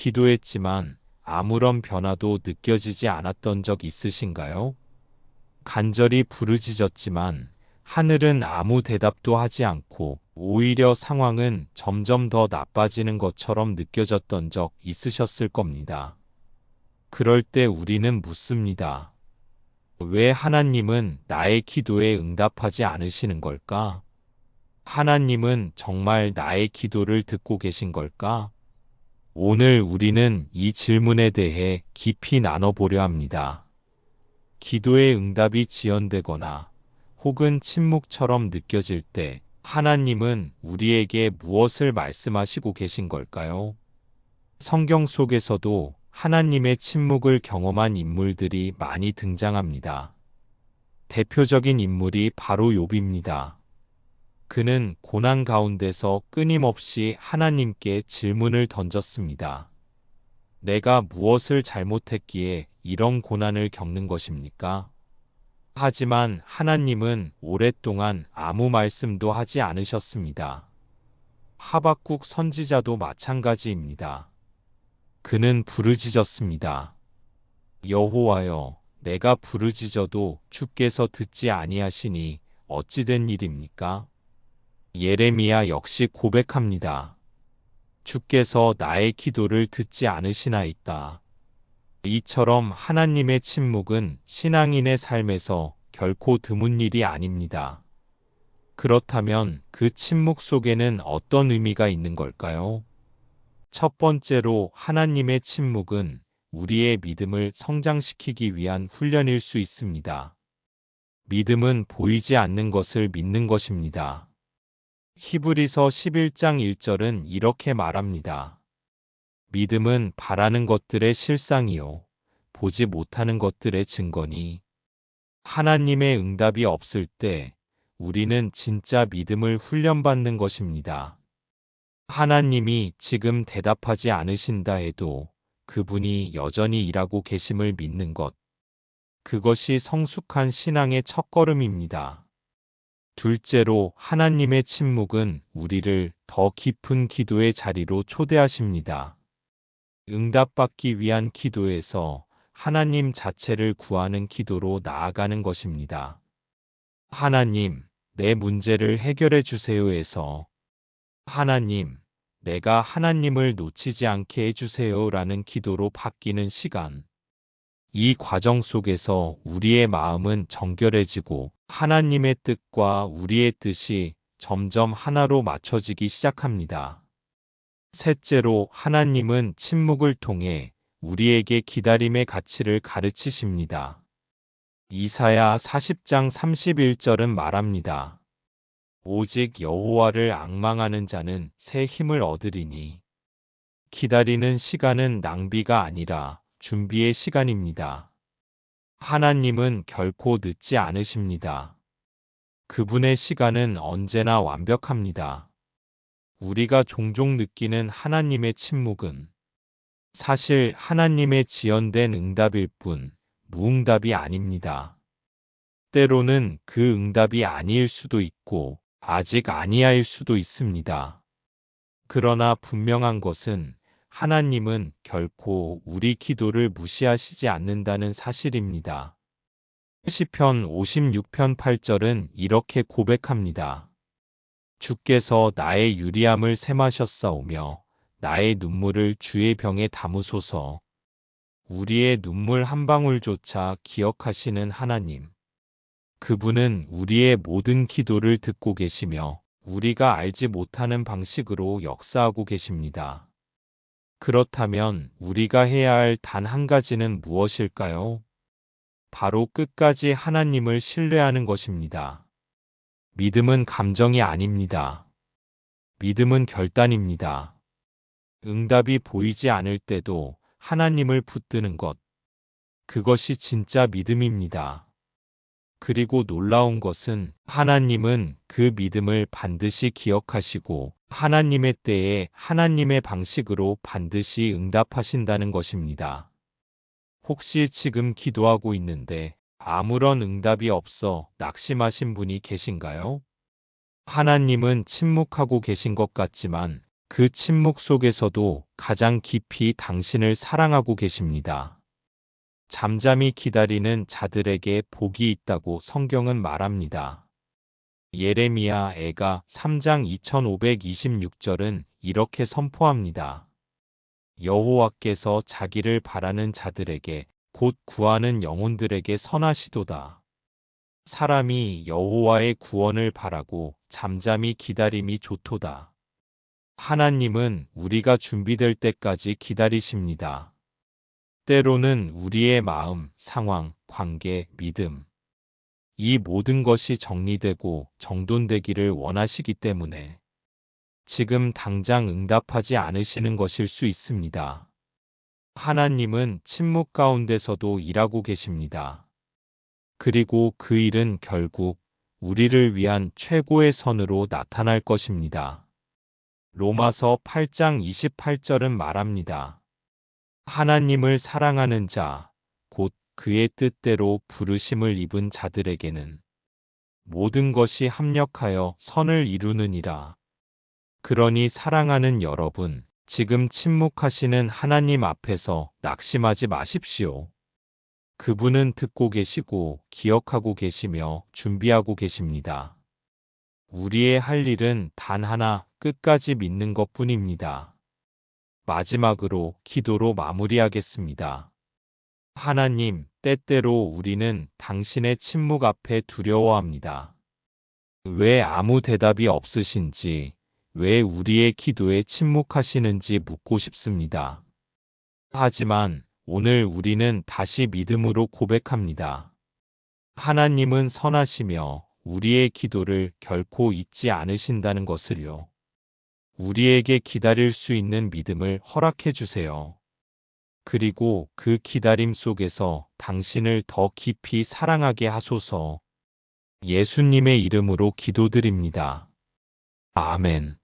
기도했지만 아무런 변화도 느껴지지 않았던 적 있으신가요? 간절히 부르짖었지만 하늘은 아무 대답도 하지 않고 오히려 상황은 점점 더 나빠지는 것처럼 느껴졌던 적 있으셨을 겁니다. 그럴 때 우리는 묻습니다. 왜 하나님은 나의 기도에 응답하지 않으시는 걸까? 하나님은 정말 나의 기도를 듣고 계신 걸까? 오늘 우리는 이 질문에 대해 깊이 나눠보려 합니다. 기도의 응답이 지연되거나 혹은 침묵처럼 느껴질 때 하나님은 우리에게 무엇을 말씀하시고 계신 걸까요? 성경 속에서도 하나님의 침묵을 경험한 인물들이 많이 등장합니다. 대표적인 인물이 바로 욥입니다. 그는 고난 가운데서 끊임없이 하나님께 질문을 던졌습니다. 내가 무엇을 잘못했기에 이런 고난을 겪는 것입니까? 하지만 하나님은 오랫동안 아무 말씀도 하지 않으셨습니다. 하박국 선지자도 마찬가지입니다. 그는 부르짖었습니다. 여호와여, 내가 부르짖어도 주께서 듣지 아니하시니 어찌 된 일입니까? 예레미야 역시 고백합니다. 주께서 나의 기도를 듣지 않으시나이까. 이처럼 하나님의 침묵은 신앙인의 삶에서 결코 드문 일이 아닙니다. 그렇다면 그 침묵 속에는 어떤 의미가 있는 걸까요? 첫 번째로 하나님의 침묵은 우리의 믿음을 성장시키기 위한 훈련일 수 있습니다. 믿음은 보이지 않는 것을 믿는 것입니다. 히브리서 11장 1절은 이렇게 말합니다. 믿음은 바라는 것들의 실상이요 보지 못하는 것들의 증거니. 하나님의 응답이 없을 때 우리는 진짜 믿음을 훈련받는 것입니다. 하나님이 지금 대답하지 않으신다 해도 그분이 여전히 일하고 계심을 믿는 것. 그것이 성숙한 신앙의 첫걸음입니다. 둘째로 하나님의 침묵은 우리를 더 깊은 기도의 자리로 초대하십니다. 응답받기 위한 기도에서 하나님 자체를 구하는 기도로 나아가는 것입니다. 하나님, 내 문제를 해결해 주세요에서 하나님, 내가 하나님을 놓치지 않게 해주세요 라는 기도로 바뀌는 시간. 이 과정 속에서 우리의 마음은 정결해지고 하나님의 뜻과 우리의 뜻이 점점 하나로 맞춰지기 시작합니다. 셋째로 하나님은 침묵을 통해 우리에게 기다림의 가치를 가르치십니다. 이사야 40장 31절은 말합니다. 오직 여호와를 앙망하는 자는 새 힘을 얻으리니. 기다리는 시간은 낭비가 아니라 준비의 시간입니다. 하나님은 결코 늦지 않으십니다. 그분의 시간은 언제나 완벽합니다. 우리가 종종 느끼는 하나님의 침묵은 사실 하나님의 지연된 응답일 뿐 무응답이 아닙니다. 때로는 그 응답이 아닐 수도 있고 아직 아니하일 수도 있습니다. 그러나 분명한 것은 하나님은 결코 우리 기도를 무시하시지 않는다는 사실입니다. 시편 56편 8절은 이렇게 고백합니다. 주께서 나의 유리함을 샘하셨사오며 나의 눈물을 주의 병에 담으소서. 우리의 눈물 한 방울조차 기억하시는 하나님. 그분은 우리의 모든 기도를 듣고 계시며 우리가 알지 못하는 방식으로 역사하고 계십니다. 그렇다면 우리가 해야 할 단 한 가지는 무엇일까요? 바로 끝까지 하나님을 신뢰하는 것입니다. 믿음은 감정이 아닙니다. 믿음은 결단입니다. 응답이 보이지 않을 때도 하나님을 붙드는 것. 그것이 진짜 믿음입니다. 그리고 놀라운 것은 하나님은 그 믿음을 반드시 기억하시고 하나님의 때에 하나님의 방식으로 반드시 응답하신다는 것입니다. 혹시 지금 기도하고 있는데 아무런 응답이 없어 낙심하신 분이 계신가요? 하나님은 침묵하고 계신 것 같지만 그 침묵 속에서도 가장 깊이 당신을 사랑하고 계십니다. 잠잠히 기다리는 자들에게 복이 있다고 성경은 말합니다. 예레미야 애가 3장 2526절은 이렇게 선포합니다. 여호와께서 자기를 바라는 자들에게 곧 구하는 영혼들에게 선하시도다. 사람이 여호와의 구원을 바라고 잠잠히 기다림이 좋도다. 하나님은 우리가 준비될 때까지 기다리십니다. 때로는 우리의 마음, 상황, 관계, 믿음, 이 모든 것이 정리되고 정돈되기를 원하시기 때문에 지금 당장 응답하지 않으시는 것일 수 있습니다. 하나님은 침묵 가운데서도 일하고 계십니다. 그리고 그 일은 결국 우리를 위한 최고의 선으로 나타날 것입니다. 로마서 8장 28절은 말합니다. 하나님을 사랑하는 자, 곧 그의 뜻대로 부르심을 입은 자들에게는 모든 것이 합력하여 선을 이루느니라. 그러니 사랑하는 여러분, 지금 침묵하시는 하나님 앞에서 낙심하지 마십시오. 그분은 듣고 계시고 기억하고 계시며 준비하고 계십니다. 우리의 할 일은 단 하나, 끝까지 믿는 것뿐입니다. 마지막으로 기도로 마무리하겠습니다. 하나님, 때때로 우리는 당신의 침묵 앞에 두려워합니다. 왜 아무 대답이 없으신지, 왜 우리의 기도에 침묵하시는지 묻고 싶습니다. 하지만 오늘 우리는 다시 믿음으로 고백합니다. 하나님은 선하시며 우리의 기도를 결코 잊지 않으신다는 것을요. 우리에게 기다릴 수 있는 믿음을 허락해 주세요. 그리고 그 기다림 속에서 당신을 더 깊이 사랑하게 하소서. 예수님의 이름으로 기도드립니다. 아멘.